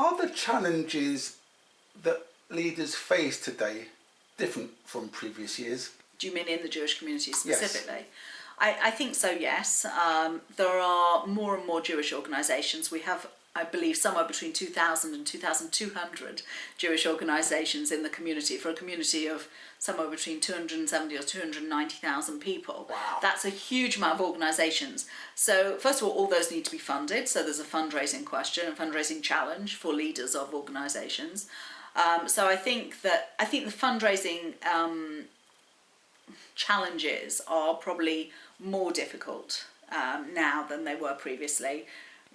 Are the challenges that leaders face today different from previous years? Do you mean in the Jewish community specifically? Yes. I think so, yes. There are more and more Jewish organisations. We have, I believe, somewhere between 2,000 and 2,200 Jewish organisations in the community, for a community of somewhere between 270 or 290,000 people. Wow. That's a huge amount of organisations. So first of all those need to be funded. So there's a fundraising question, a fundraising challenge for leaders of organisations. So I think the fundraising challenges are probably more difficult now than they were previously.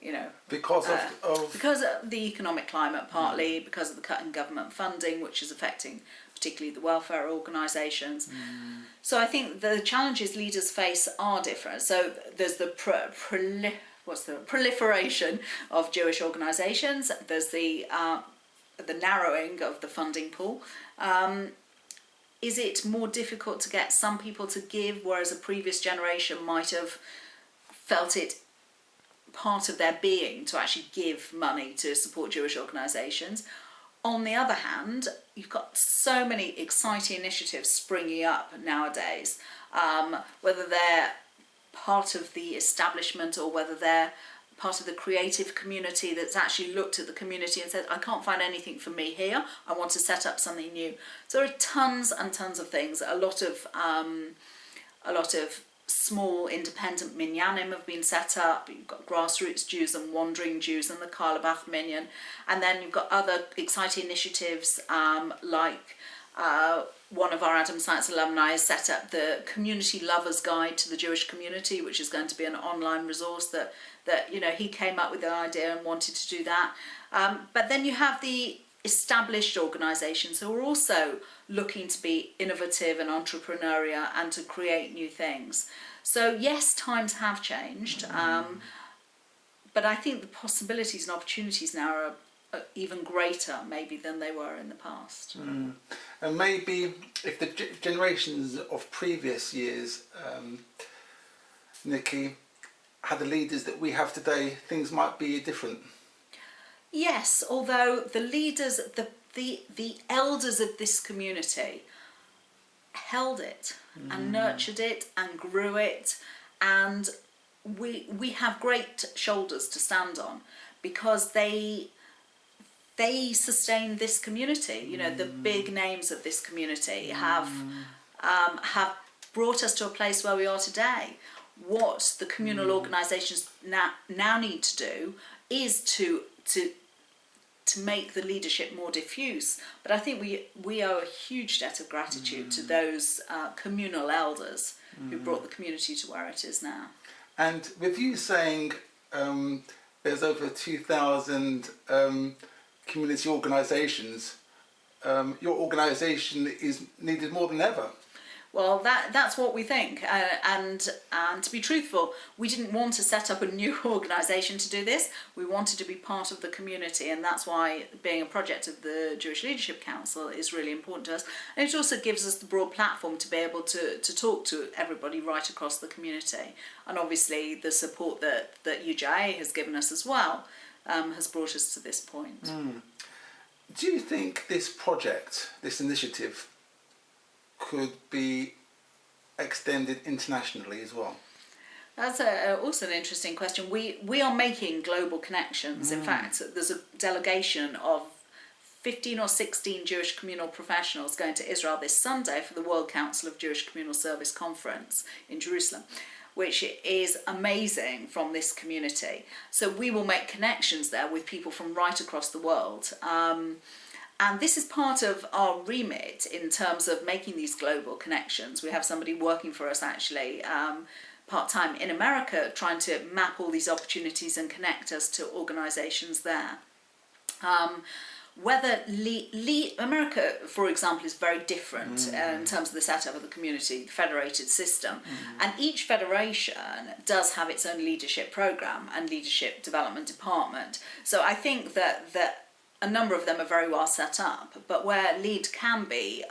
You know, because of the economic climate, partly because of the cut in government funding, which is affecting particularly the welfare organisations. So I think the challenges leaders face are different. So there's the proliferation of Jewish organisations. There's the narrowing of the funding pool. Is it more difficult to get some people to give, whereas a previous generation might have felt it part of their being to actually give money to support Jewish organisations? On the other hand, you've got so many exciting initiatives springing up nowadays, whether they're part of the establishment or whether they're part of the creative community that's actually looked at the community and said, I can't find anything for me here, I want to set up something new. So there are tons and tons of things. A lot of small independent minyanim have been set up. You've got grassroots Jews and wandering Jews and the Carlebach Minyan, and then you've got other exciting initiatives like one of our Adam Science alumni has set up the Community Lovers Guide to the Jewish Community, which is going to be an online resource that you know, he came up with the idea and wanted to do that. But then you have the established organisations who are also looking to be innovative and entrepreneurial and to create new things. So yes, times have changed, but I think the possibilities and opportunities now are even greater maybe than they were in the past. And maybe if the generations of previous years, Nicky, had the leaders that we have today, things might be different. Yes, although the leaders, the elders of this community held it and nurtured it and grew it, and we have great shoulders to stand on because they sustained this community. You know, the big names of this community have brought us to a place where we are today. What the communal organisations now need to do is to make the leadership more diffuse. But I think we owe a huge debt of gratitude to those communal elders who brought the community to where it is now. And with you saying there's over 2,000 community organisations, your organisation is needed more than ever. Well, that's what we think, and to be truthful, we didn't want to set up a new organisation to do this. We wanted to be part of the community, and that's why being a project of the Jewish Leadership Council is really important to us. And it also gives us the broad platform to be able to talk to everybody right across the community. And obviously the support that UJA has given us as well has brought us to this point. Do you think this project, this initiative, could be extended internationally as well? That's also an interesting question. We are making global connections. In fact, there's a delegation of 15 or 16 Jewish communal professionals going to Israel this Sunday for the World Council of Jewish Communal Service Conference in Jerusalem, which is amazing from this community. So we will make connections there with people from right across the world. And this is part of our remit in terms of making these global connections. We have somebody working for us actually part-time in America trying to map all these opportunities and connect us to organisations there. Whether America, for example, is very different in terms of the setup of the community, the federated system, and each federation does have its own leadership programme and leadership development department. So I think that a number of them are very well set up, but where lead can be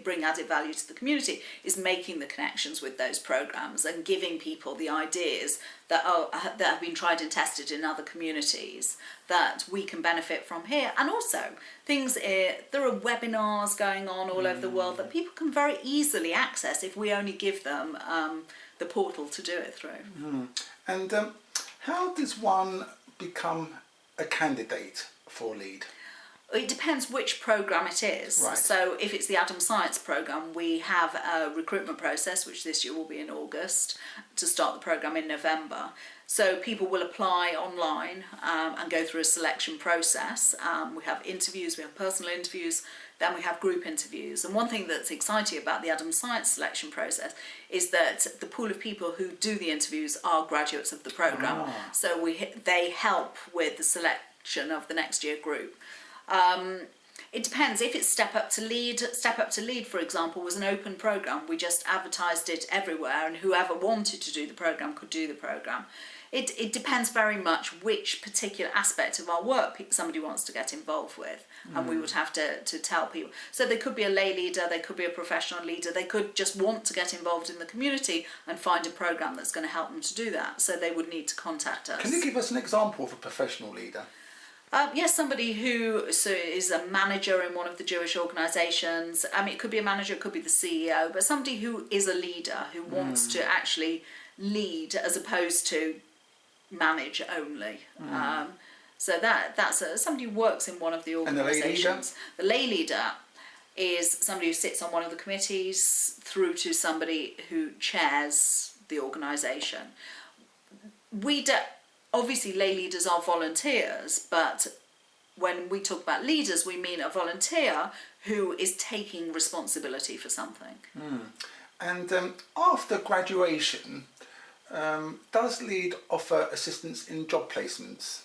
bring added value to the community is making the connections with those programs and giving people the ideas that have been tried and tested in other communities that we can benefit from here. And also things, there are webinars going on all over the world that people can very easily access if we only give them the portal to do it through. And how does one become a candidate for lead? It depends which program it is. Right. So if it's the Adam Science program, we have a recruitment process, which this year will be in August, to start the program in November. So people will apply online and go through a selection process. We have interviews, we have personal interviews, then we have group interviews. And one thing that's exciting about the Adam Science selection process is that the pool of people who do the interviews are graduates of the program. So they help with the selection of the next year group. It depends. If it's Step Up to Lead, for example, was an open program. We just advertised it everywhere, and whoever wanted to do the program could do the program. It depends very much which particular aspect of our work somebody wants to get involved with, and we would have to tell people. So they could be a lay leader, they could be a professional leader, they could just want to get involved in the community and find a program that's going to help them to do that. So they would need to contact us. Can you give us an example of a professional leader? Yes, somebody who is a manager in one of the Jewish organisations. I mean, it could be a manager, it could be the CEO, but somebody who is a leader, who wants to actually lead as opposed to manage only. So that's somebody who works in one of the organisations. The lay leader is somebody who sits on one of the committees through to somebody who chairs the organisation. Obviously, lay leaders are volunteers, but when we talk about leaders, we mean a volunteer who is taking responsibility for something. And after graduation, does LEAD offer assistance in job placements?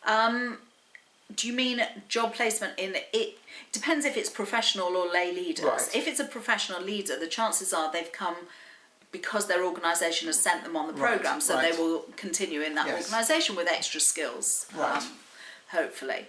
Do you mean job placement in it? Depends if it's professional or lay leaders. Right. If it's a professional leader, the chances are they've come because their organisation has sent them on the programme, so they will continue in that organisation with extra skills, hopefully.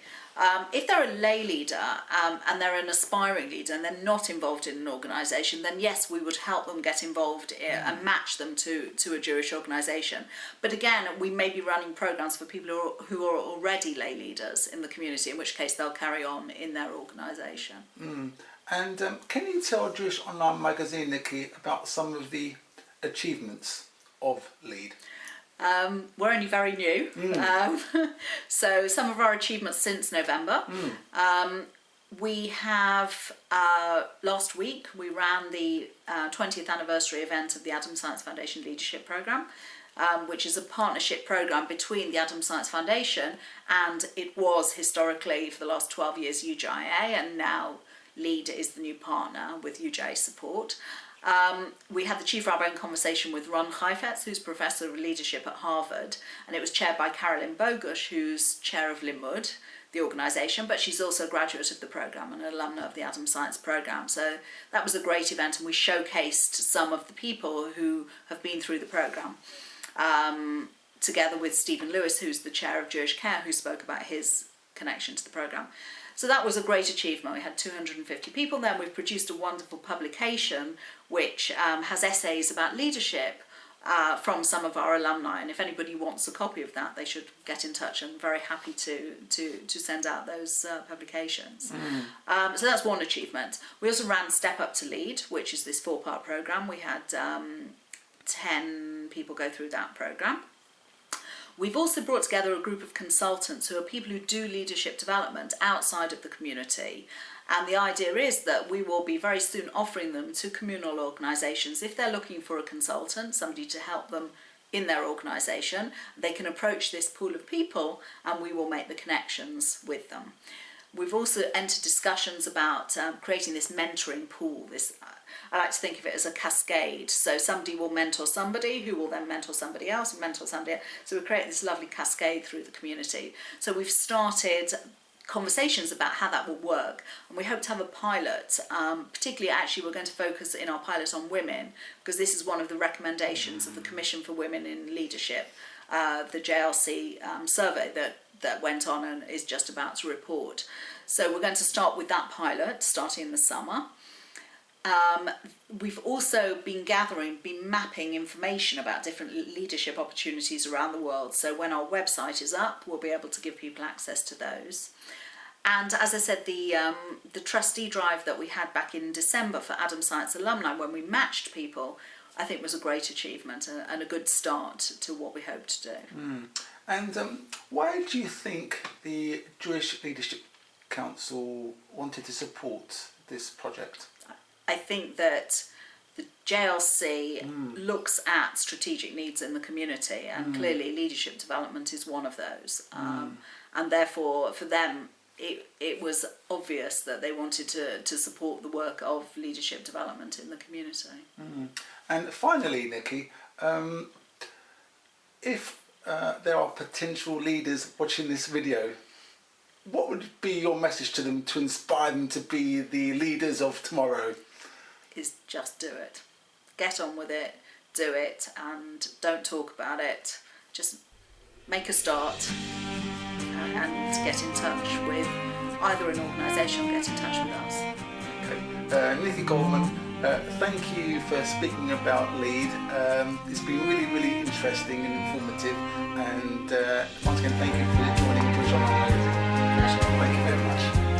If they're a lay leader and they're an aspiring leader and they're not involved in an organisation, then yes, we would help them get involved and match them to a Jewish organisation. But again, we may be running programmes for people who are already lay leaders in the community, in which case they'll carry on in their organisation. And can you tell Jewish Online Magazine, Nicky, about some of the achievements of LEAD? We're only very new, so some of our achievements since November. We have, last week, we ran the 20th anniversary event of the Adam Science Foundation Leadership Programme, which is a partnership programme between the Adam Science Foundation and it was historically for the last 12 years UJIA, and now LEAD is the new partner with UJIA support. We had the Chief Rabbi in conversation with Ron Chaifetz, who's Professor of Leadership at Harvard, and it was chaired by Carolyn Bogush, who's Chair of Limud, the organisation, but she's also a graduate of the programme and an alumna of the Adam Science programme. So that was a great event, and we showcased some of the people who have been through the programme, together with Stephen Lewis, who's the Chair of Jewish Care, who spoke about his connection to the programme. So that was a great achievement. We had 250 people there. We've produced a wonderful publication which has essays about leadership from some of our alumni, and if anybody wants a copy of that, they should get in touch. I'm very happy to send out those publications. So that's one achievement. We also ran Step Up to Lead, which is this 4-part programme. We had 10 people go through that programme. We've also brought together a group of consultants who are people who do leadership development outside of the community. And the idea is that we will be very soon offering them to communal organisations. If they're looking for a consultant, somebody to help them in their organisation, they can approach this pool of people and we will make the connections with them. We've also entered discussions about creating this mentoring pool. I like to think of it as a cascade. So somebody will mentor somebody who will then mentor somebody else and mentor somebody else. So we create this lovely cascade through the community. So we've started conversations about how that will work, and we hope to have a pilot. Particularly, actually, we're going to focus in our pilot on women, because this is one of the recommendations of the Commission for Women in Leadership. the JLC survey that went on and is just about to report. So we're going to start with that pilot starting in the summer. We've also been mapping information about different leadership opportunities around the world. So when our website is up, we'll be able to give people access to those. And as I said, the trustee drive that we had back in December for Adam Science alumni, when we matched people, I think was a great achievement and a good start to what we hope to do. And why do you think the Jewish Leadership Council wanted to support this project? I think that the JLC looks at strategic needs in the community, and clearly leadership development is one of those. And therefore, for them, it was obvious that they wanted to support the work of leadership development in the community. And finally, Nicky, if there are potential leaders watching this video, what would be your message to them to inspire them to be the leaders of tomorrow? Is just do it. Get on with it, do it, and don't talk about it. Just make a start and get in touch with either an organisation or get in touch with us. Okay. Nicky Goldman, thank you for speaking about LEAD. It's been really, really interesting and informative, and once again, thank you for joining Jewish Online Magazine. Pleasure. Thank you very much.